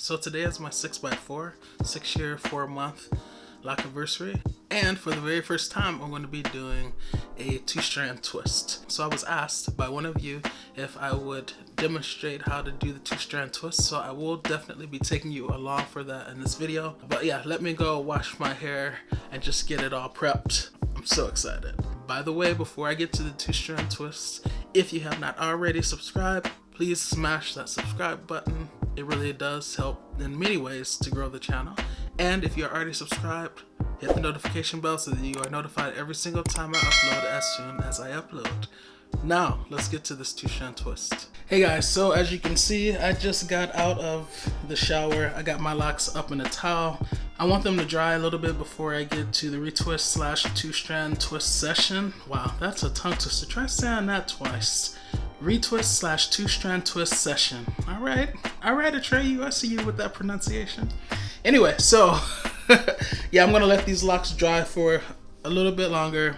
So today is my 6x4, 6-year, 4-month lock anniversary. And for the very first time, I'm going to be doing a 2-strand twist. So I was asked by one of you if I would demonstrate how to do the 2-strand twist. So I will definitely be taking you along for that in this video. But yeah, let me go wash my hair and just get it all prepped. I'm so excited. By the way, before I get to the 2-strand twist, if you have not already subscribed, please smash that subscribe button. It really does help in many ways to grow the channel. And if you're already subscribed, hit the notification bell so that you are notified every single time I upload as soon as I upload. Now, let's get to this 2-strand twist. Hey guys, so as you can see, I just got out of the shower. I got my locks up in a towel. I want them to dry a little bit before I get to the retwist slash 2-strand twist session. Wow, that's a tongue twister. Try saying that twice. Retwist slash 2-strand twist session. All right, Atreyu, I see you with that pronunciation. Anyway, so yeah, I'm gonna let these locks dry for a little bit longer,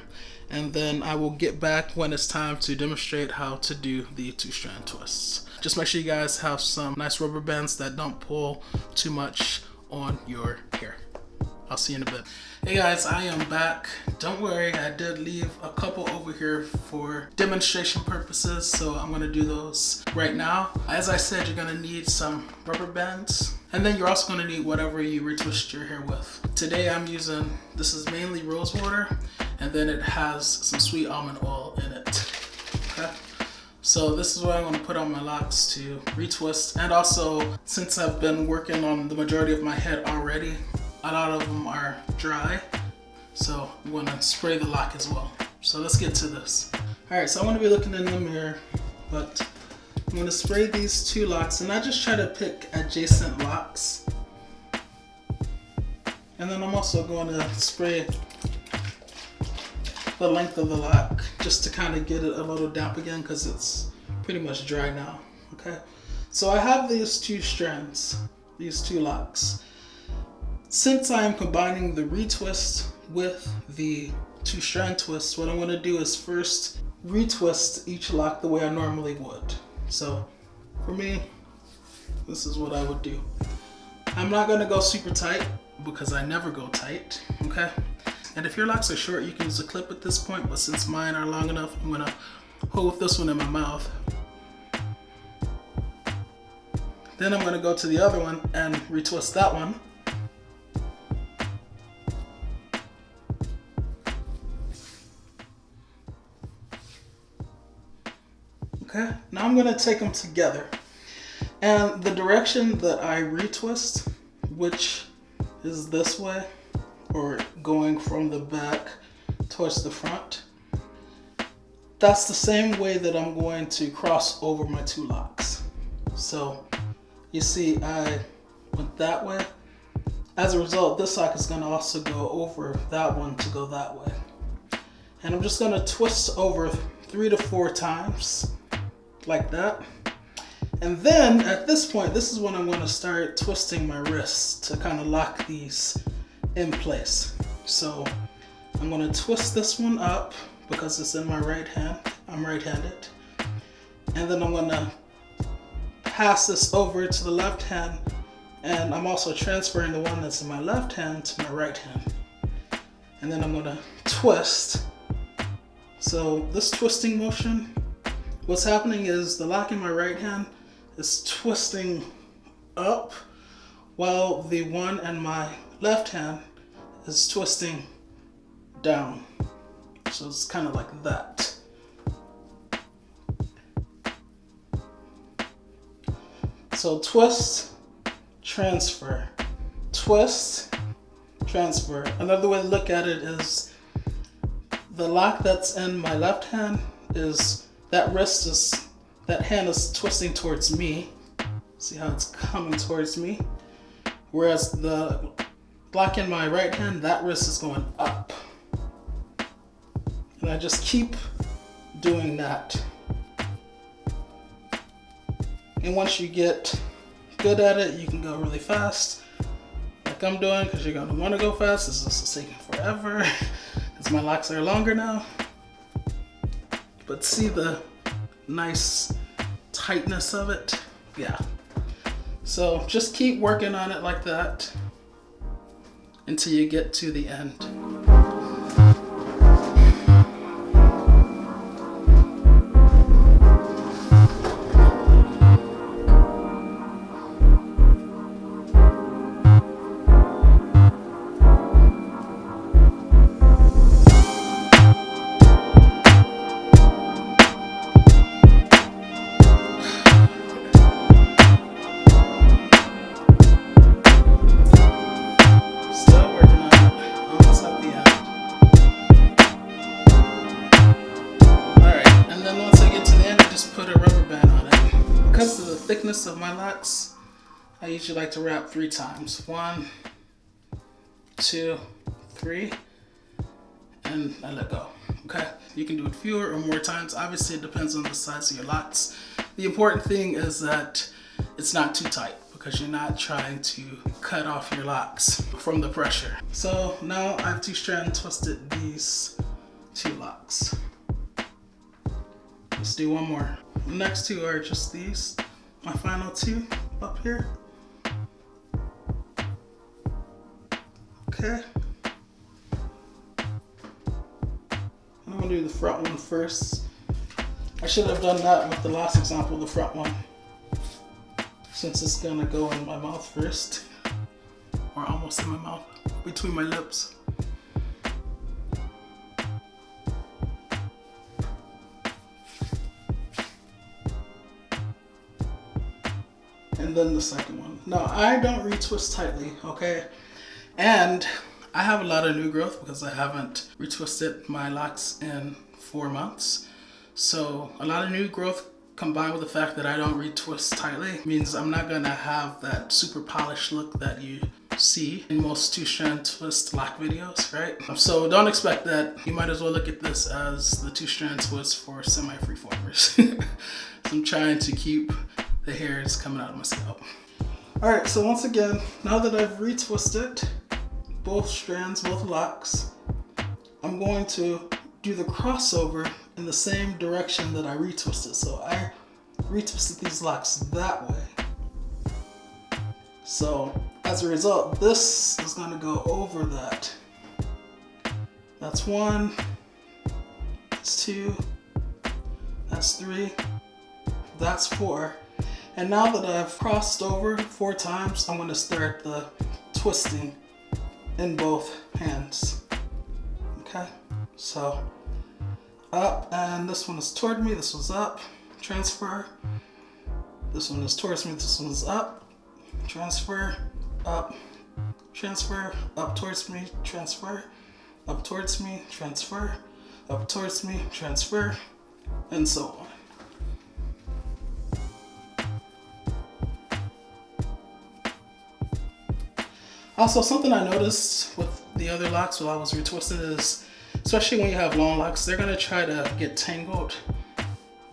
and then I will get back when it's time to demonstrate how to do the 2-strand twists. Just make sure you guys have some nice rubber bands that don't pull too much on your hair. I'll see you in a bit. Hey guys, I am back. Don't worry, I did leave a couple over here for demonstration purposes, so I'm gonna do those right now. As I said, you're gonna need some rubber bands, and then you're also gonna need whatever you retwist your hair with. Today I'm using, this is mainly rose water, and then it has some sweet almond oil in it. Okay? So this is what I'm gonna put on my locks to retwist, and also since I've been working on the majority of my head already, a lot of them are dry, so I'm gonna spray the lock as well. So let's get to this. All right, so I'm gonna be looking in the mirror, but I'm gonna spray these 2 locks, and I just try to pick adjacent locks. And then I'm also gonna spray the length of the lock just to kind of get it a little damp again, because it's pretty much dry now, okay? So I have these 2 strands, these 2 locks. Since I am combining the retwist with the 2-strand twist, what I'm going to do is first retwist each lock the way I normally would. So for me, this is what I would do. I'm not going to go super tight because I never go tight, okay? And if your locks are short, you can use a clip at this point, but since mine are long enough, I'm going to hold this one in my mouth. Then I'm going to go to the other one and retwist that one. Okay, now I'm gonna take them together. And the direction that I retwist, which is this way, or going from the back towards the front, that's the same way that I'm going to cross over my 2 locks. So you see, I went that way. As a result, this lock is gonna also go over that one to go that way. And I'm just gonna twist over 3 to 4 times. Like that. And then at this point, this is when I'm going to start twisting my wrists to kind of lock these in place. So I'm going to twist this one up because it's in my right hand. I'm right-handed. And then I'm going to pass this over to the left hand, and I'm also transferring the one that's in my left hand to my right hand. And then I'm going to twist. So this twisting motion, what's happening is the lock in my right hand is twisting up while the one in my left hand is twisting down. So it's kind of like that. So twist, transfer, twist, transfer. Another way to look at it is the lock that's in my left hand is that hand is twisting towards me. See how it's coming towards me? Whereas the lock in my right hand, that wrist is going up. And I just keep doing that. And once you get good at it, you can go really fast, like I'm doing, because you're gonna wanna go fast. This is taking forever, because my locks are longer now. But see the nice tightness of it? Yeah. So just keep working on it like that until you get to the end. Because of the thickness of my Locs, I usually like to wrap 3 times. 1, 2, 3, and I let go. Okay, you can do it fewer or more times. Obviously, it depends on the size of your Locs. The important thing is that it's not too tight because you're not trying to cut off your Locs from the pressure. So now I've 2 strand twisted these 2 Locs. Let's do one more. The next 2 are just these, my final 2 up here. Okay. I'm gonna do the front one first. I should have done that with the last example, the front one, since it's gonna go in my mouth first, or almost in my mouth, between my lips. And then the second one. Now, I don't retwist tightly, okay? And I have a lot of new growth because I haven't retwisted my Locs in 4 months. So a lot of new growth combined with the fact that I don't retwist tightly means I'm not gonna have that super polished look that you see in most 2 strand twist lock videos, right? So don't expect that. You might as well look at this as the 2 strand twist for semi-freeformers. So I'm trying to keep the hairs coming out of my scalp. All right, so once again, now that I've retwisted both strands, both Locs, I'm going to do the crossover in the same direction that I retwisted. So I retwisted these Locs that way. So as a result, this is gonna go over that. That's 1, that's 2, that's 3, that's 4. And now that I've crossed over 4 times, I'm gonna start the twisting in both hands. Okay, so up, and this one is toward me, this one's up, transfer. This one is towards me, this one's up, transfer, up towards me, transfer, up towards me, transfer, up towards me, transfer, and so on. Also, something I noticed with the other Locs while I was retwisting is, especially when you have long Locs, they're gonna try to get tangled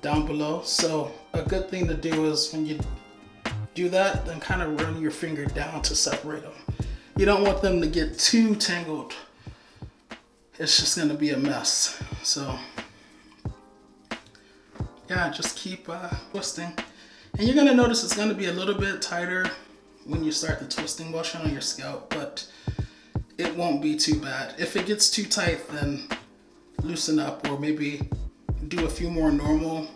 down below. So a good thing to do is when you do that, then kind of run your finger down to separate them. You don't want them to get too tangled. It's just gonna be a mess. So yeah, just keep twisting. And you're gonna notice it's gonna be a little bit tighter when you start the twisting motion on your scalp, but it won't be too bad. If it gets too tight, then loosen up, or maybe do a few more normal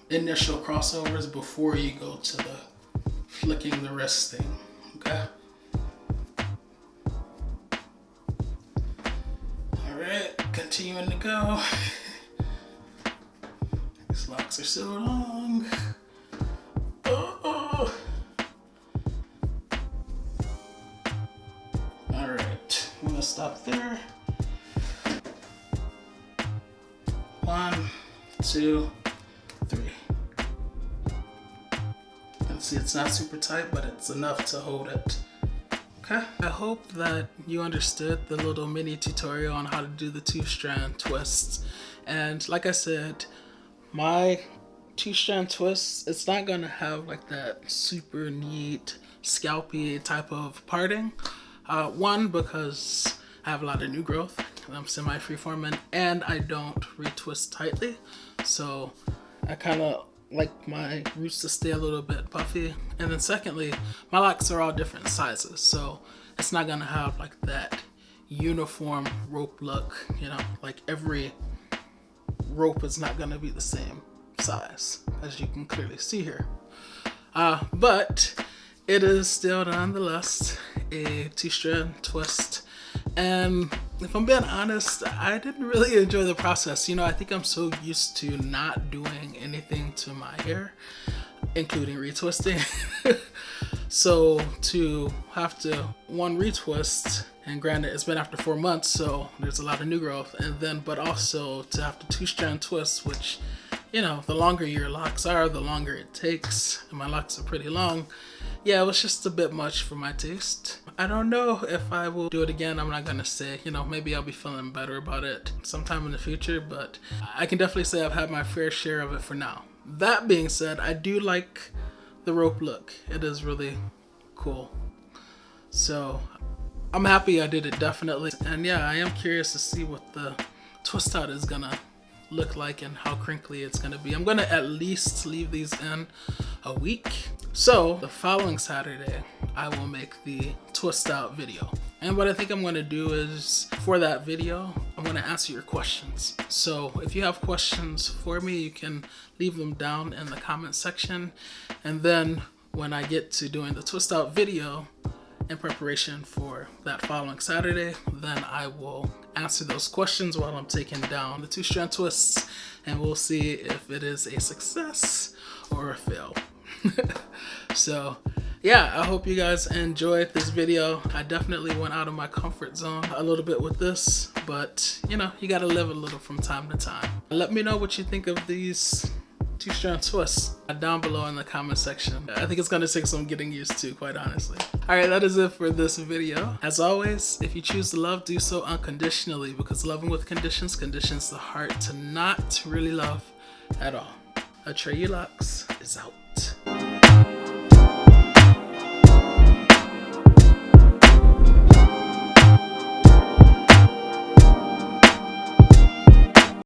initial crossovers before you go to the flicking the wrist thing, okay? All right, continuing to go. These Locs are so long. Stop there. 1, 2, 3. And see, it's not super tight, but it's enough to hold it. Okay. I hope that you understood the little mini tutorial on how to do the 2 strand twists. And like I said, my 2 strand twists, it's not gonna have like that super neat scalpy type of parting. One, because I have a lot of new growth, I'm semi-freeforming, and I don't retwist tightly. So I kind of like my roots to stay a little bit puffy. And then secondly, my locks are all different sizes, so it's not gonna have like that uniform rope look, you know, like every rope is not gonna be the same size, as you can clearly see here. But it is still nonetheless a two-strand twist. And if I'm being honest, I didn't really enjoy the process. You know, I think I'm so used to not doing anything to my hair, including retwisting. So to have to retwist, and granted it's been after 4 months, so there's a lot of new growth, and then but also to have to two-strand twist, which, you know, the longer your locks are, the longer it takes, and my locks are pretty long. Yeah, it was just a bit much for my taste. I don't know if I will do it again. I'm not gonna say, you know, maybe I'll be feeling better about it sometime in the future, but I can definitely say I've had my fair share of it for now. That being said, I do like the rope look. It is really cool. So I'm happy I did it, definitely. And yeah, I am curious to see what the twist out is gonna look like and how crinkly it's gonna be. I'm gonna at least leave these in a week. So the following Saturday, I will make the twist out video. And what I think I'm gonna do is, for that video, I'm gonna answer your questions. So if you have questions for me, you can leave them down in the comment section. And then when I get to doing the twist out video, in preparation for that following Saturday, then I will answer those questions while I'm taking down the two-strand twists, and we'll see if it is a success or a fail. So yeah, I hope you guys enjoyed this video. I definitely went out of my comfort zone a little bit with this, but you know, you gotta live a little from time to time. Let me know what you think of these two-strand twists down below in the comment section. I think it's gonna take some getting used to, quite honestly. All right, that is it for this video. As always, if you choose to love, do so unconditionally, because loving with conditions conditions the heart to not really love at all. Atreyu Locs is out.